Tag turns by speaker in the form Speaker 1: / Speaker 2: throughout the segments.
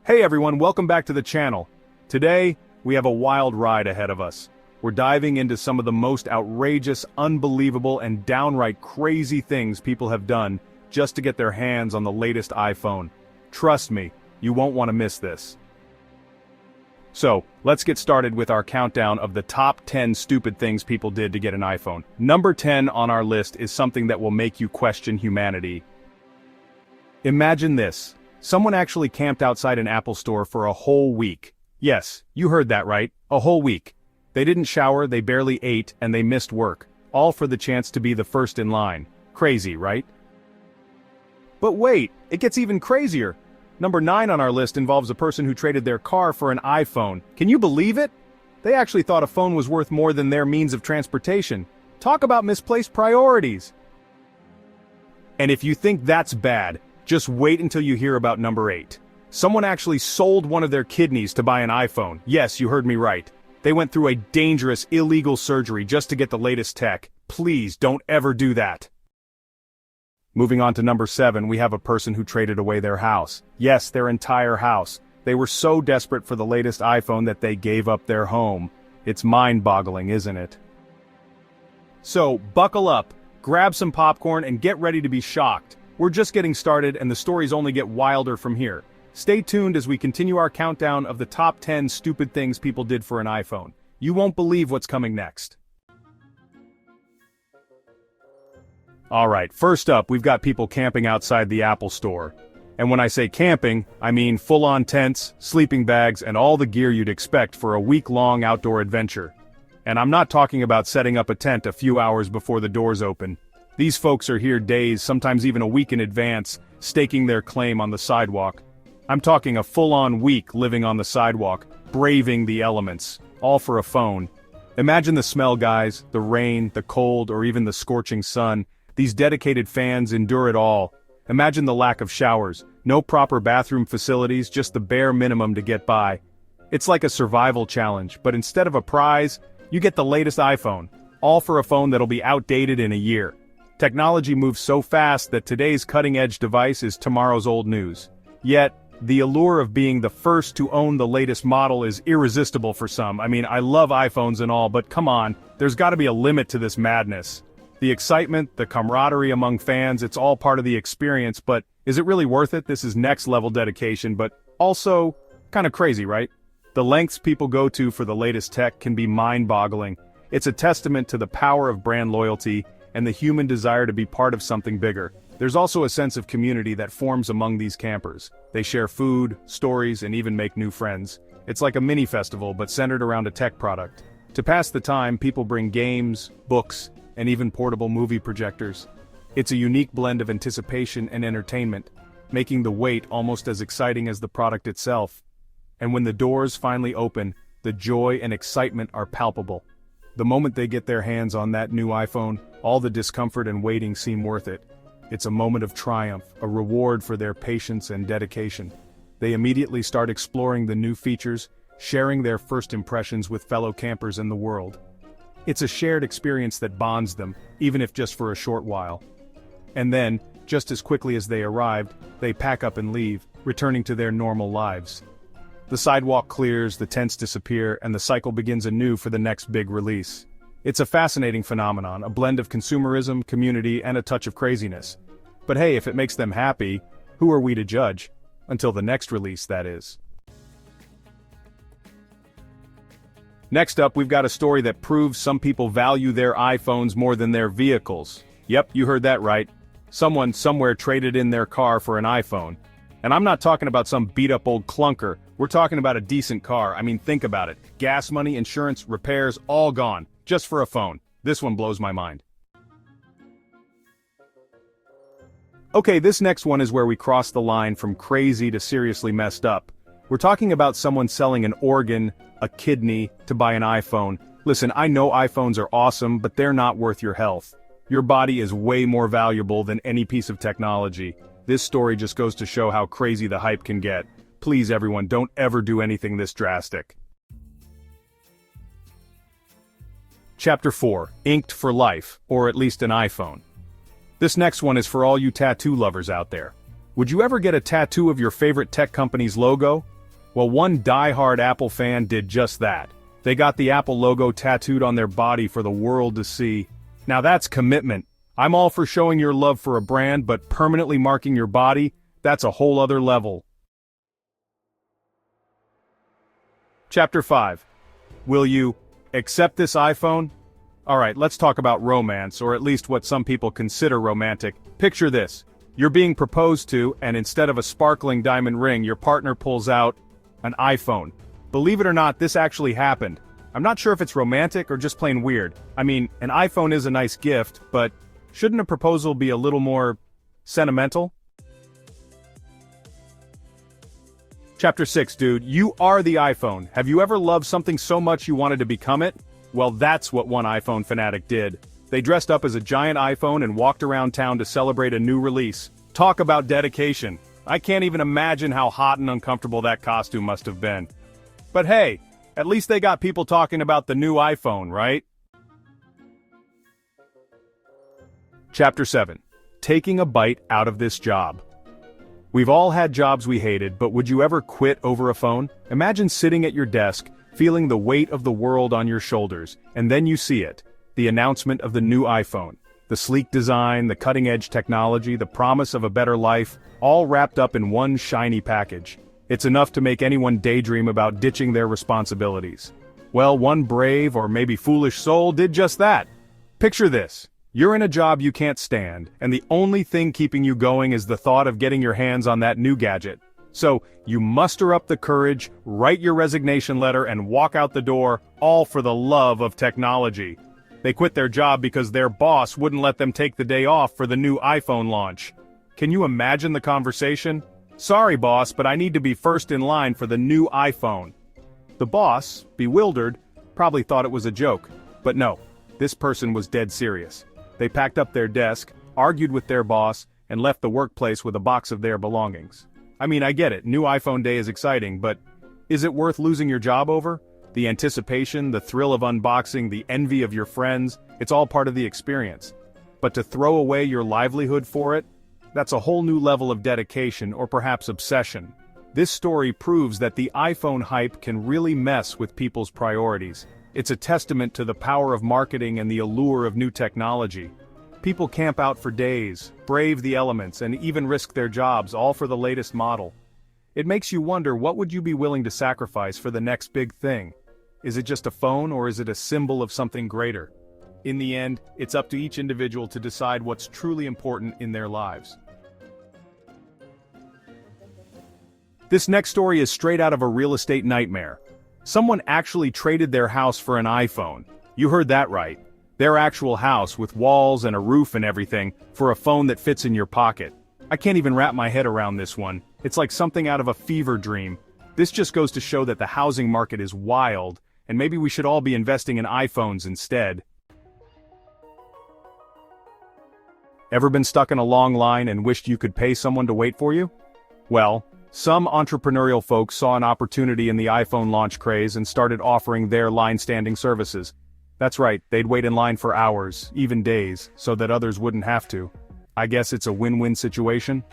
Speaker 1: Hey everyone, welcome back to the channel. Today, we have a wild ride ahead of us. We're diving into some of the most outrageous, unbelievable, and downright crazy things people have done just to get their hands on the latest iPhone. Trust me, you won't want to miss this. So, let's get started with our countdown of the top 10 stupid things people did to get an iPhone. Number 10 on our list is something that will make you question humanity. Imagine this. Someone actually camped outside an Apple store for a whole week. Yes, you heard that right, a whole week. They didn't shower, they barely ate, and they missed work, all for the chance to be the first in line. Crazy, right? But wait, it gets even crazier. Number 9 on our list involves a person who traded their car for an iPhone. Can you believe it? They actually thought a phone was worth more than their means of transportation. Talk about misplaced priorities. And if you think that's bad, just wait until you hear about number 8. Someone actually sold one of their kidneys to buy an iPhone. Yes, you heard me right. They went through a dangerous, illegal surgery just to get the latest tech. Please don't ever do that. Moving on to number 7, we have a person who traded away their house. Yes, their entire house. They were so desperate for the latest iPhone that they gave up their home. It's mind-boggling, isn't it? So, buckle up, grab some popcorn, and get ready to be shocked. We're just getting started and the stories only get wilder from here. Stay tuned as we continue our countdown of the top 10 stupid things people did for an iPhone. You won't believe what's coming next. Alright, first up, we've got people camping outside the Apple store. And when I say camping, I mean full-on tents, sleeping bags, and all the gear you'd expect for a week-long outdoor adventure. And I'm not talking about setting up a tent a few hours before the doors open. These folks are here days, sometimes even a week in advance, staking their claim on the sidewalk. I'm talking a full-on week living on the sidewalk, braving the elements, all for a phone. Imagine the smell, guys, the rain, the cold, or even the scorching sun. These dedicated fans endure it all. Imagine the lack of showers, no proper bathroom facilities, just the bare minimum to get by. It's like a survival challenge, but instead of a prize, you get the latest iPhone, all for a phone that'll be outdated in a year. Technology moves so fast that today's cutting-edge device is tomorrow's old news. Yet, the allure of being the first to own the latest model is irresistible for some. I mean, I love iPhones and all, but come on, there's gotta be a limit to this madness. The excitement, the camaraderie among fans, it's all part of the experience, but is it really worth it? This is next-level dedication, but also kind of crazy, right? The lengths people go to for the latest tech can be mind-boggling. It's a testament to the power of brand loyalty and the human desire to be part of something bigger. There's also a sense of community that forms among these campers. They share food, stories, and even make new friends. It's like a mini festival, but centered around a tech product. To pass the time, people bring games, books, and even portable movie projectors. It's a unique blend of anticipation and entertainment, making the wait almost as exciting as the product itself. And when the doors finally open, the joy and excitement are palpable. The moment they get their hands on that new iPhone, all the discomfort and waiting seem worth it. It's a moment of triumph, a reward for their patience and dedication. They immediately start exploring the new features, sharing their first impressions with fellow campers in the world. It's a shared experience that bonds them, even if just for a short while. And then, just as quickly as they arrived, they pack up and leave, returning to their normal lives. The sidewalk clears, the tents disappear, and the cycle begins anew for the next big release. It's a fascinating phenomenon, a blend of consumerism, community, and a touch of craziness. But hey, if it makes them happy, who are we to judge? Until the next release, that is. Next up, we've got a story that proves some people value their iPhones more than their vehicles. Yep, you heard that right. Someone somewhere traded in their car for an iPhone. And I'm not talking about some beat-up old clunker. We're talking about a decent car. I mean, think about it. Gas money, insurance, repairs, all gone. Just for a phone. This one blows my mind. Okay, this next one is where we cross the line from crazy to seriously messed up. We're talking about someone selling an organ, a kidney, to buy an iPhone. Listen, I know iPhones are awesome, but they're not worth your health. Your body is way more valuable than any piece of technology. This story just goes to show how crazy the hype can get. Please everyone, don't ever do anything this drastic. Chapter 4, Inked for Life, or at least an iPhone. This next one is for all you tattoo lovers out there. Would you ever get a tattoo of your favorite tech company's logo? Well, one die-hard Apple fan did just that. They got the Apple logo tattooed on their body for the world to see. Now that's commitment. I'm all for showing your love for a brand, but permanently marking your body, that's a whole other level. Chapter 5. Will you accept this iPhone? Alright, let's talk about romance, or at least what some people consider romantic. Picture this. You're being proposed to, and instead of a sparkling diamond ring, your partner pulls out an iPhone. Believe it or not, this actually happened. I'm not sure if it's romantic or just plain weird. I mean, an iPhone is a nice gift, but shouldn't a proposal be a little more sentimental? Chapter 6, dude. You are the iPhone. Have you ever loved something so much you wanted to become it? Well, that's what one iPhone fanatic did. They dressed up as a giant iPhone and walked around town to celebrate a new release. Talk about dedication. I can't even imagine how hot and uncomfortable that costume must have been. But hey, at least they got people talking about the new iPhone, right? Chapter 7. Taking a bite out of this job. We've all had jobs we hated, but would you ever quit over a phone? Imagine sitting at your desk, feeling the weight of the world on your shoulders, and then you see it. The announcement of the new iPhone. The sleek design, the cutting-edge technology, the promise of a better life, all wrapped up in one shiny package. It's enough to make anyone daydream about ditching their responsibilities. Well, one brave or maybe foolish soul did just that. Picture this. You're in a job you can't stand, and the only thing keeping you going is the thought of getting your hands on that new gadget. So, you muster up the courage, write your resignation letter, and walk out the door, all for the love of technology. They quit their job because their boss wouldn't let them take the day off for the new iPhone launch. Can you imagine the conversation? Sorry, boss, but I need to be first in line for the new iPhone. The boss, bewildered, probably thought it was a joke. But no, this person was dead serious. They packed up their desk, argued with their boss, and left the workplace with a box of their belongings. I mean, I get it, new iPhone day is exciting, but is it worth losing your job over? The anticipation, the thrill of unboxing, the envy of your friends, it's all part of the experience. But to throw away your livelihood for it? That's a whole new level of dedication or perhaps obsession. This story proves that the iPhone hype can really mess with people's priorities. It's a testament to the power of marketing and the allure of new technology. People camp out for days, brave the elements, and even risk their jobs, all for the latest model. It makes you wonder, what would you be willing to sacrifice for the next big thing? Is it just a phone, or is it a symbol of something greater? In the end, it's up to each individual to decide what's truly important in their lives. This next story is straight out of a real estate nightmare. Someone actually traded their house for an iPhone. You heard that right. Their actual house with walls and a roof and everything for a phone that fits in your pocket. I can't even wrap my head around this one. It's like something out of a fever dream. This just goes to show that the housing market is wild, and maybe we should all be investing in iPhones instead. Ever been stuck in a long line and wished you could pay someone to wait for you? Well, some entrepreneurial folks saw an opportunity in the iPhone launch craze and started offering their line-standing services. That's right, they'd wait in line for hours, even days, so that others wouldn't have to. I guess it's a win-win situation.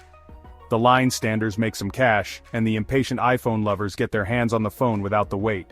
Speaker 1: The line standers make some cash, and the impatient iPhone lovers get their hands on the phone without the wait.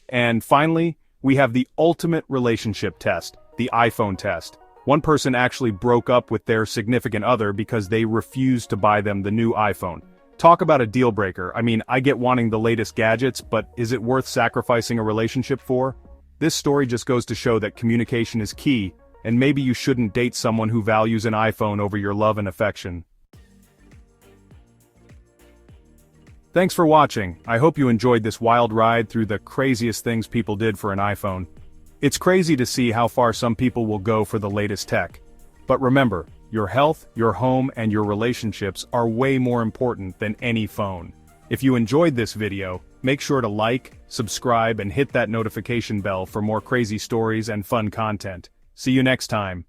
Speaker 1: And finally, we have the ultimate relationship test, the iPhone test. One person actually broke up with their significant other because they refused to buy them the new iPhone. Talk about a deal breaker. I mean, I get wanting the latest gadgets, but is it worth sacrificing a relationship for? This story just goes to show that communication is key, and maybe you shouldn't date someone who values an iPhone over your love and affection. Thanks for watching. I hope you enjoyed this wild ride through the craziest things people did for an iPhone. It's crazy to see how far some people will go for the latest tech. But remember, your health, your home, and your relationships are way more important than any phone. If you enjoyed this video, make sure to like, subscribe, and hit that notification bell for more crazy stories and fun content. See you next time.